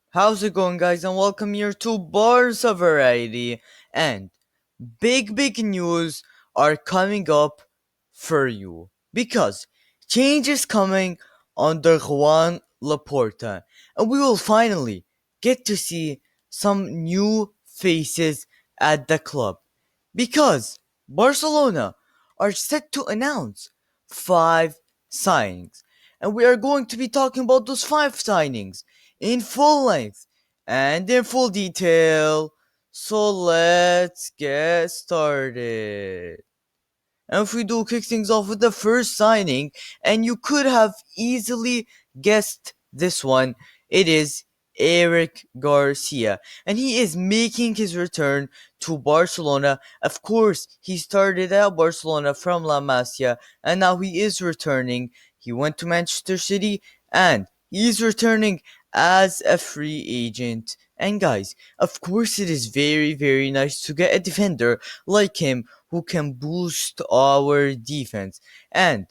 How's it going, guys? And welcome here to Barca Variety. And big news are coming up for you because change is coming under Juan Laporta, and we will finally get to see some new faces at the club because Barcelona are set to announce five signings, and we are going to be talking about those five signings in full length and in full detail. So let's get started. And if we do kick things off with the first signing, and you could have easily guessed this one, it is Eric Garcia. And he is making his return to Barcelona. Of course, he started at Barcelona from La Masia, and now he is returning. He went to Manchester City, and he's returning as a free agent. And guys, of course, it is very nice to get a defender like him who can boost our defense. And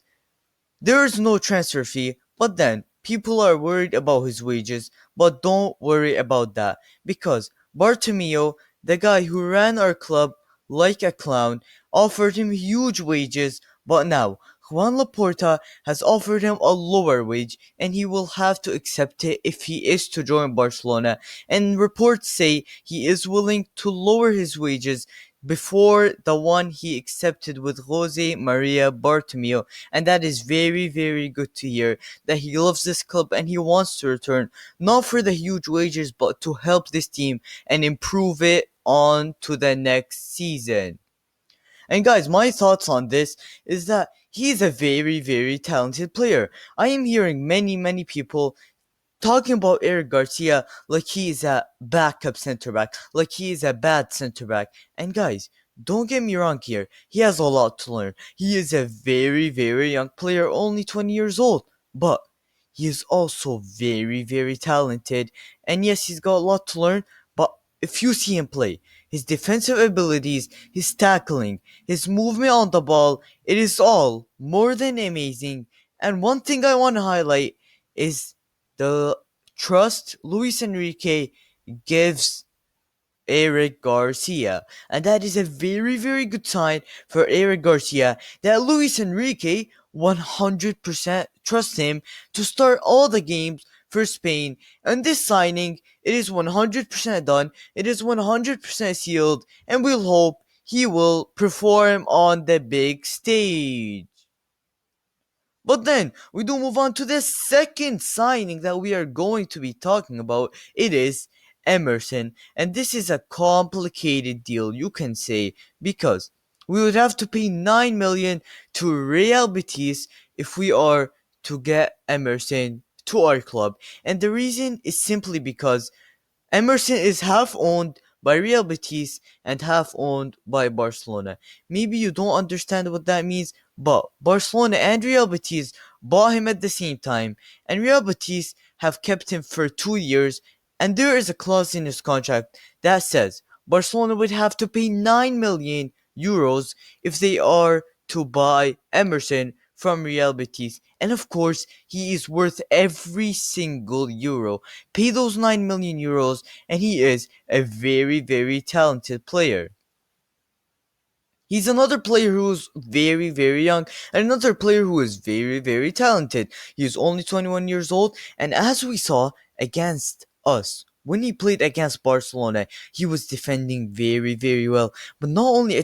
there is no transfer fee, but then people are worried about his wages, but don't worry about that because Bartomeu, the guy who ran our club like a clown, offered him huge wages, but now Juan Laporta has offered him a lower wage and he will have to accept it if he is to join Barcelona. And reports say he is willing to lower his wages before the one he accepted with Jose Maria Bartomeu, and that is very good to hear that he loves this club and he wants to return, not for the huge wages, but to help this team and improve it on to the next season. And guys, my thoughts on this is that he's a very talented player. I am hearing many people talking about Eric Garcia like he is a backup center back, like he is a bad center back. And guys, don't get me wrong here. He has a lot to learn. He is a very young player, only 20 years old. But he is also very talented. And yes, he's got a lot to learn. But if you see him play, his defensive abilities, his tackling, his movement on the ball, it is all more than amazing. And one thing I want to highlight is the trust Luis Enrique gives Eric Garcia. And that is a very good sign for Eric Garcia that Luis Enrique 100% trusts him to start all the games for Spain. And this signing, it is 100% done, it is 100% sealed, and we'll hope he will perform on the big stage. But then we do move on to the second signing that we are going to be talking about. It is Emerson, and this is a complicated deal, you can say, because we would have to pay 9 million to Real Betis if we are to get Emerson to our club. And the reason is simply because Emerson is half owned by Real Betis and half owned by Barcelona. Maybe you don't understand what that means, but Barcelona and Real Betis bought him at the same time, and Real Betis have kept him for 2 years, and there is a clause in his contract that says Barcelona would have to pay 9 million euros if they are to buy Emerson from Real Betis. And of course, he is worth every single euro. Pay those 9 million euros, and he is a very talented player. He's another player who is very young, and another player who is very talented. He is only 21 years old, and as we saw against us, when he played against Barcelona, he was defending very well. But not only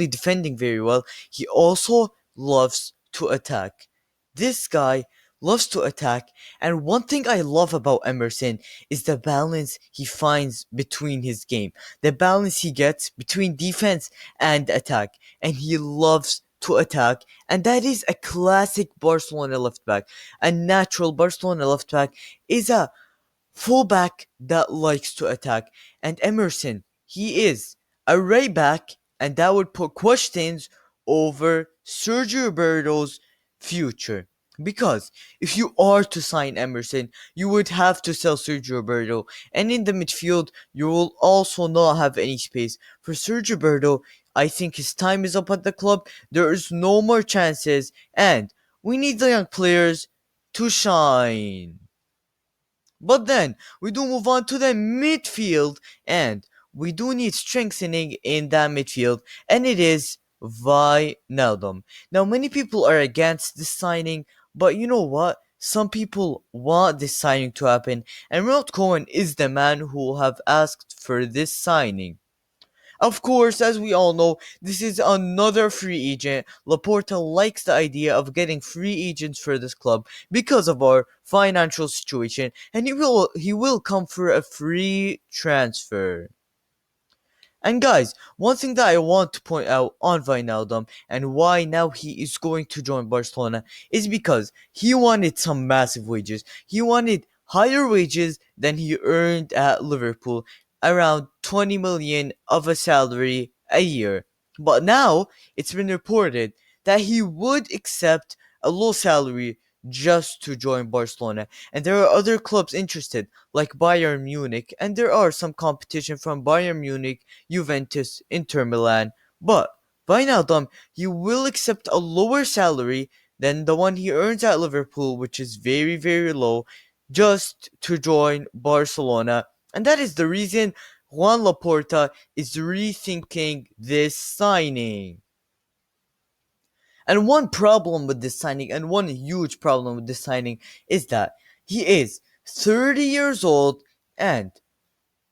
defending very well, he also loves to attack. This guy loves to attack, and one thing I love about Emerson is the balance he finds between his game, the balance he gets between defense and attack, and he loves to attack, and that is a classic Barcelona left back. A natural Barcelona left back is a fullback that likes to attack, and Emerson, he is a right back, and that would put questions over Sergio Roberto's future. Because if you are to sign Emerson, you would have to sell Sergio Roberto, and in the midfield, you will also not have any space. For Sergio Roberto, I think his time is up at the club. There is no more chances, and We need the young players to shine. But then we do move on to the midfield, and we do need strengthening in that midfield, and it is Wijnaldum. Now, many people are against this signing, but you know what? Some people want this signing to happen, and Ronald Koeman is the man who have asked for this signing. Of course, as we all know, this is another free agent. Laporta likes the idea of getting free agents for this club because of our financial situation, and he will come for a free transfer. And guys, one thing that I want to point out on Wijnaldum and why now he is going to join Barcelona is because he wanted some massive wages. He wanted higher wages than he earned at Liverpool, around 20 million of a salary a year. But now it's been reported that he would accept a low salary just to join Barcelona. And there are other clubs interested, like Bayern Munich, and there are some competition from Bayern Munich, Juventus, Inter Milan. But Wijnaldum, he will accept a lower salary than the one he earns at Liverpool, which is very, very low, just to join Barcelona. And that is the reason Juan Laporta is rethinking this signing. And one problem with this signing, and one huge problem with this signing, is that he is 30 years old, and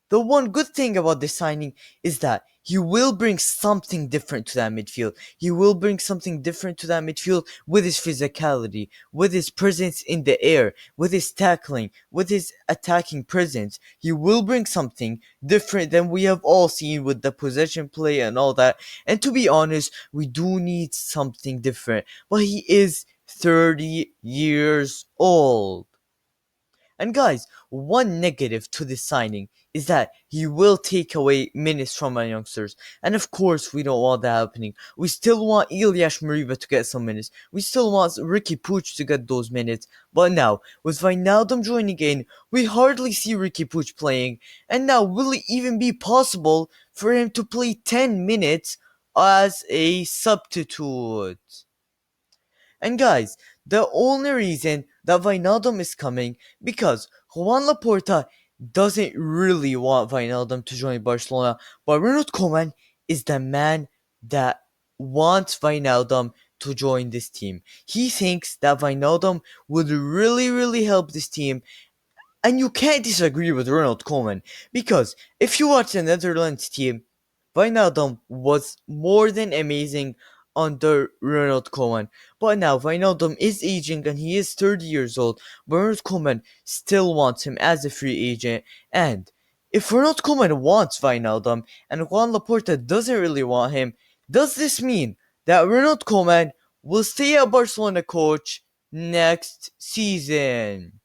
the one good thing about this signing is that he will bring something different to that midfield. He will bring something different to that midfield with his physicality, with his presence in the air, with his tackling, with his attacking presence. He will bring something different than we have all seen with the possession play and all that. And to be honest, we do need something different. But he is 30 years old. And guys, one negative to this signing is that he will take away minutes from our youngsters. And of course, we don't want that happening. We still want Ilyas Mariba to get some minutes. We still want Ricky Puig to get those minutes. But now, with Wijnaldum joining in, we hardly see Ricky Puig playing. And now, will it even be possible for him to play 10 minutes as a substitute? And guys, the only reason that Wijnaldum is coming because Juan Laporta doesn't really want Wijnaldum to join Barcelona, but Ronald Koeman is the man that wants Wijnaldum to join this team. He thinks that Wijnaldum would really, really help this team, and you can't disagree with Ronald Koeman because if you watch the Netherlands team, Wijnaldum was more than amazing under Ronald Koeman. But now Wijnaldum is aging and he is 30 years old. But Ronald Koeman still wants him as a free agent. And if Ronald Koeman wants Wijnaldum and Juan Laporta doesn't really want him, does this mean that Ronald Koeman will stay at Barcelona coach next season?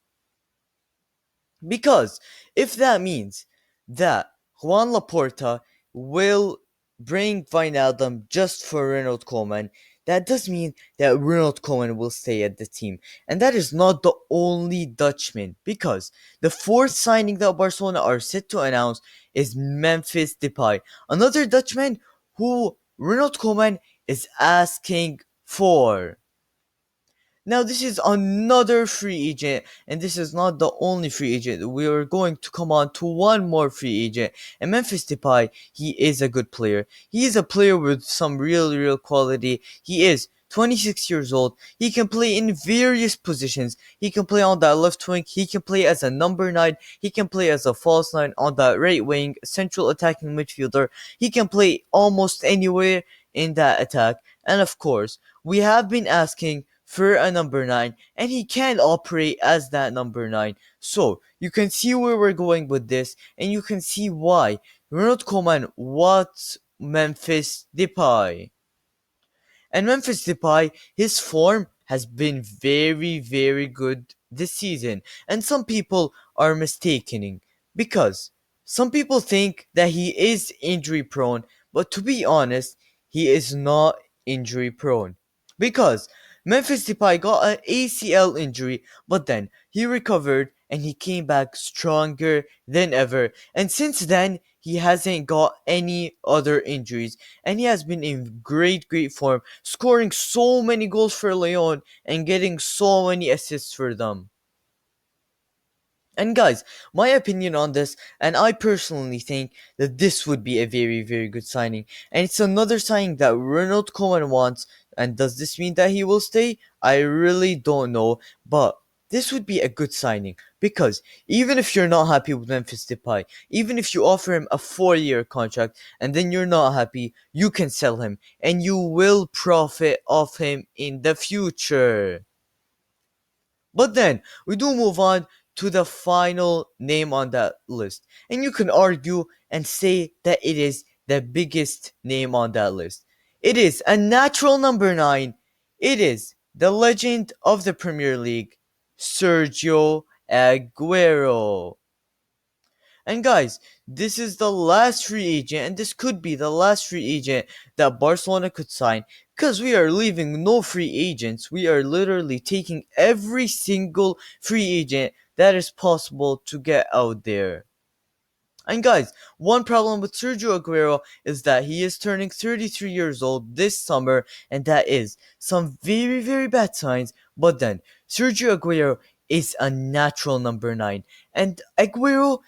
Because if that means that Juan Laporta will bring Wijnaldum just for Ronald Koeman, that does mean that Ronald Koeman will stay at the team. And that is not the only Dutchman, because the fourth signing that Barcelona are set to announce is Memphis Depay, another Dutchman who Ronald Koeman is asking for. Now, this is another free agent, and this is not the only free agent. We are going to come on to one more free agent, and Memphis Depay, he is a good player. He is a player with some real quality. He is 26 years old. He can play in various positions. He can play on that left wing. He can play as a number 9. He can play as a false 9 on that right wing, central attacking midfielder. He can play almost anywhere in that attack. And of course, we have been asking for a number 9, and he can operate as that number 9. So, you can see where we're going with this, and you can see why Ronald Koeman wants Memphis Depay. And Memphis Depay, his form has been very good this season, and some people are mistaking because some people think that he is injury prone, but to be honest, he is not injury prone. Because Memphis Depay got an ACL injury, but then he recovered and he came back stronger than ever. And since then, he hasn't got any other injuries, and he has been in great form, scoring so many goals for Leon and getting so many assists for them. And guys, my opinion on this, and I personally think that this would be a very good signing. And it's another signing that Ronald Koeman wants. And does this mean that he will stay? I really don't know. But this would be a good signing. Because even if you're not happy with Memphis Depay, even if you offer him a 4-year contract and then you're not happy, you can sell him. And you will profit off him in the future. But then we do move on to the final name on that list. And you can argue and say that it is the biggest name on that list. It is a natural number 9. It is the legend of the Premier League, Sergio Aguero. And guys, this is the last free agent, and this could be the last free agent that Barcelona could sign, because we are leaving no free agents. We are literally taking every single free agent that is possible to get out there. And guys, one problem with Sergio Aguero is that he is turning 33 years old this summer, and that is some very bad signs. But then, Sergio Aguero is a natural number 9, and Aguero,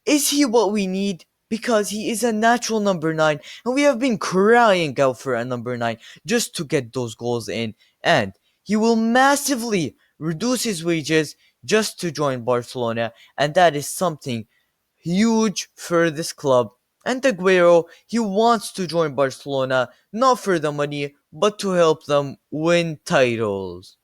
is he what we need? Because he is a natural number 9, and we have been crying out for a number 9 just to get those goals in. And he will massively reduce his wages just to join Barcelona, and that is something huge for this club. And Aguero, he wants to join Barcelona not for the money, but to help them win titles.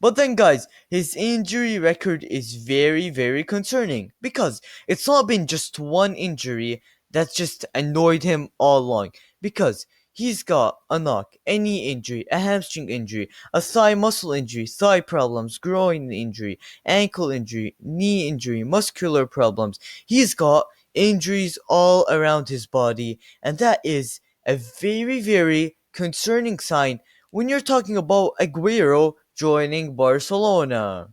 But then, guys, his injury record is very concerning, because it's not been just one injury that's just annoyed him all along. Because he's got a knock, a knee injury, a hamstring injury, a thigh muscle injury, thigh problems, groin injury, ankle injury, knee injury, muscular problems. He's got injuries all around his body, and that is a very concerning sign when you're talking about Aguero joining Barcelona.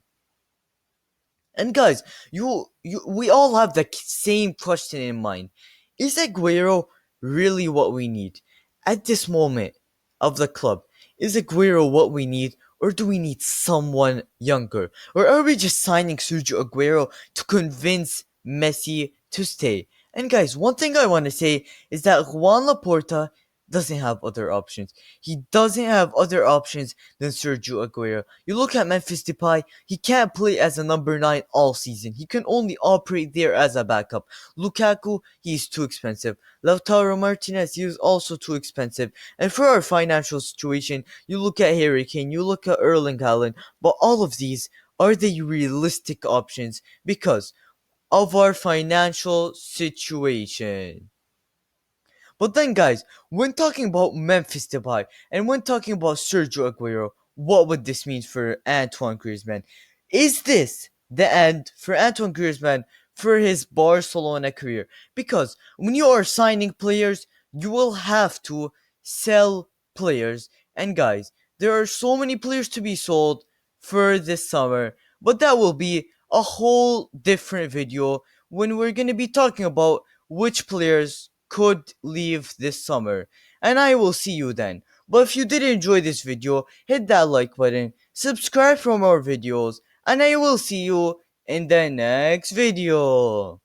And guys, we all have the same question in mind. Is Aguero really what we need? At this moment of the club, is Aguero what we need? Or do we need someone younger? Or are we just signing Sergio Aguero to convince Messi to stay? And guys, one thing I want to say is that Joan Laporta doesn't have other options. He doesn't have other options than Sergio Aguero. You look at Memphis Depay, he can't play as a number 9 all season. He can only operate there as a backup. Lukaku, he's too expensive. Lautaro Martinez, he is also too expensive. And for our financial situation, you look at Harry Kane, you look at Erling Haaland, but all of these, are they realistic options because of our financial situation? But then, guys, when talking about Memphis Depay and when talking about Sergio Aguero, what would this mean for Antoine Griezmann? Is this the end for Antoine Griezmann for his Barcelona career? Because when you are signing players, you will have to sell players. And guys, there are so many players to be sold for this summer, but that will be a whole different video when we're going to be talking about which players could leave this summer. And I will see you then. But if you did enjoy this video, hit that like button, subscribe for more videos, and I will see you in the next video.